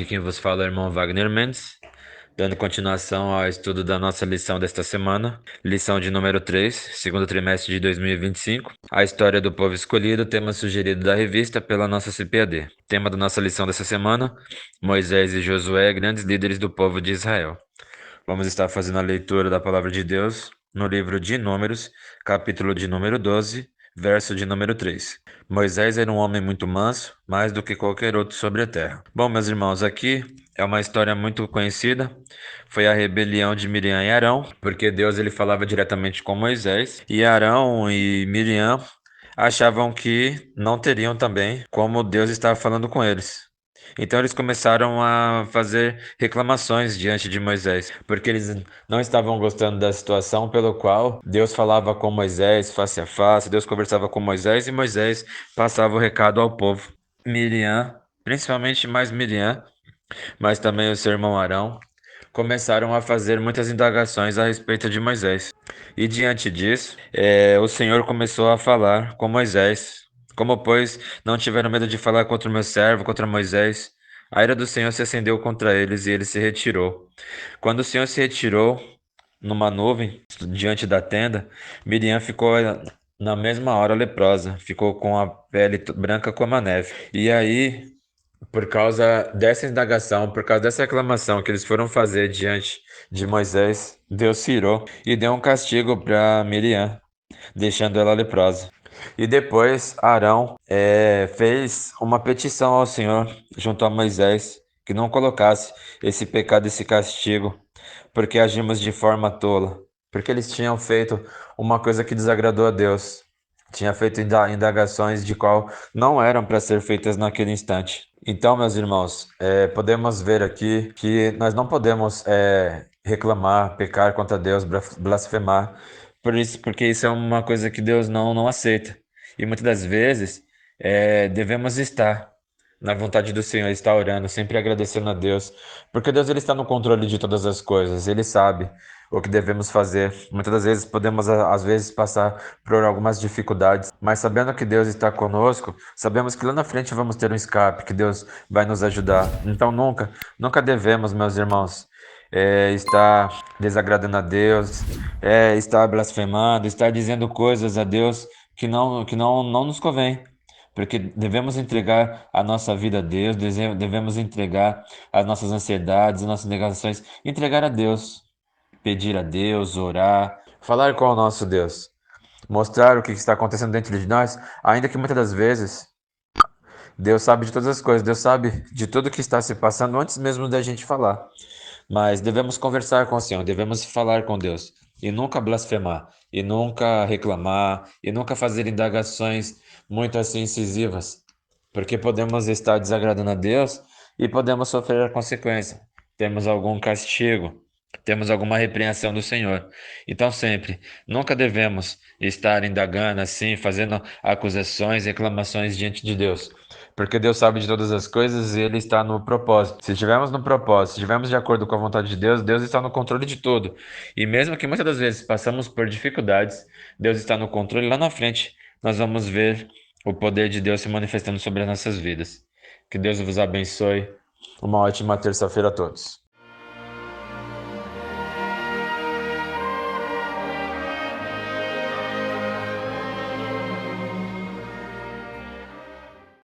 Aqui quem vos fala é o irmão Wagner Mendes, dando continuação ao estudo da nossa lição desta semana, lição de número 3, segundo trimestre de 2025, a história do povo escolhido, tema sugerido da revista pela nossa CPAD. Tema da nossa lição dessa semana, Moisés e Josué, grandes líderes do povo de Israel. Vamos estar fazendo a leitura da palavra de Deus no livro de Números, capítulo de número 12, verso de número 3. Moisés era um homem muito manso, mais do que qualquer outro sobre a terra. Bom, meus irmãos, aqui é uma história muito conhecida. Foi a rebelião de Miriam e Arão, porque Deus ele falava diretamente com Moisés, e Arão e Miriam achavam que não teriam também como Deus estava falando com eles. Então eles começaram a fazer reclamações diante de Moisés, porque eles não estavam gostando da situação pelo qual Deus falava com Moisés face a face, Deus conversava com Moisés e Moisés passava o recado ao povo. Miriam, principalmente mais Miriam, mas também o seu irmão Arão, começaram a fazer muitas indagações a respeito de Moisés. E diante disso, o Senhor começou a falar com Moisés. Como, pois, não tiveram medo de falar contra o meu servo, contra Moisés, a ira do Senhor se acendeu contra eles e ele se retirou. Quando o Senhor se retirou numa nuvem diante da tenda, Miriam ficou na mesma hora leprosa, ficou com a pele branca como a neve. E aí por causa dessa indagação, por causa dessa reclamação que eles foram fazer diante de Moisés, Deus se irou e deu um castigo para Miriam, deixando ela leprosa. E depois Arão fez uma petição ao Senhor junto a Moisés que não colocasse esse pecado, esse castigo, porque agimos de forma tola, porque eles tinham feito uma coisa que desagradou a Deus. Tinha feito indagações de qual não eram para ser feitas naquele instante. Então, meus irmãos, podemos ver aqui que nós não podemos reclamar, pecar contra Deus, blasfemar, porque isso é uma coisa que Deus não aceita. E muitas das vezes devemos estar na vontade do Senhor, estar orando, sempre agradecendo a Deus, porque Deus ele está no controle de todas as coisas, Ele sabe o que devemos fazer. Muitas das vezes podemos, às vezes, passar por algumas dificuldades, mas sabendo que Deus está conosco, sabemos que lá na frente vamos ter um escape, que Deus vai nos ajudar. Então nunca devemos, meus irmãos, estar desagradando a Deus, estar blasfemando, estar dizendo coisas a Deus que não nos convém. Porque devemos entregar a nossa vida a Deus, devemos entregar as nossas ansiedades, as nossas negações, entregar a Deus, pedir a Deus, orar, falar com o nosso Deus, mostrar o que está acontecendo dentro de nós, ainda que muitas das vezes Deus sabe de todas as coisas, Deus sabe de tudo o que está se passando antes mesmo da gente falar. Mas devemos conversar com o Senhor, devemos falar com Deus e nunca blasfemar, e nunca reclamar, e nunca fazer indagações muito assim incisivas, porque podemos estar desagradando a Deus e podemos sofrer a consequência. Temos algum castigo, temos alguma repreensão do Senhor. Então, sempre, nunca devemos estar indagando assim, fazendo acusações, reclamações diante de Deus. Porque Deus sabe de todas as coisas e Ele está no propósito. Se estivermos no propósito, se estivermos de acordo com a vontade de Deus, Deus está no controle de tudo. E mesmo que muitas das vezes passamos por dificuldades, Deus está no controle. Lá na frente, nós vamos ver o poder de Deus se manifestando sobre as nossas vidas. Que Deus vos abençoe. Uma ótima terça-feira a todos.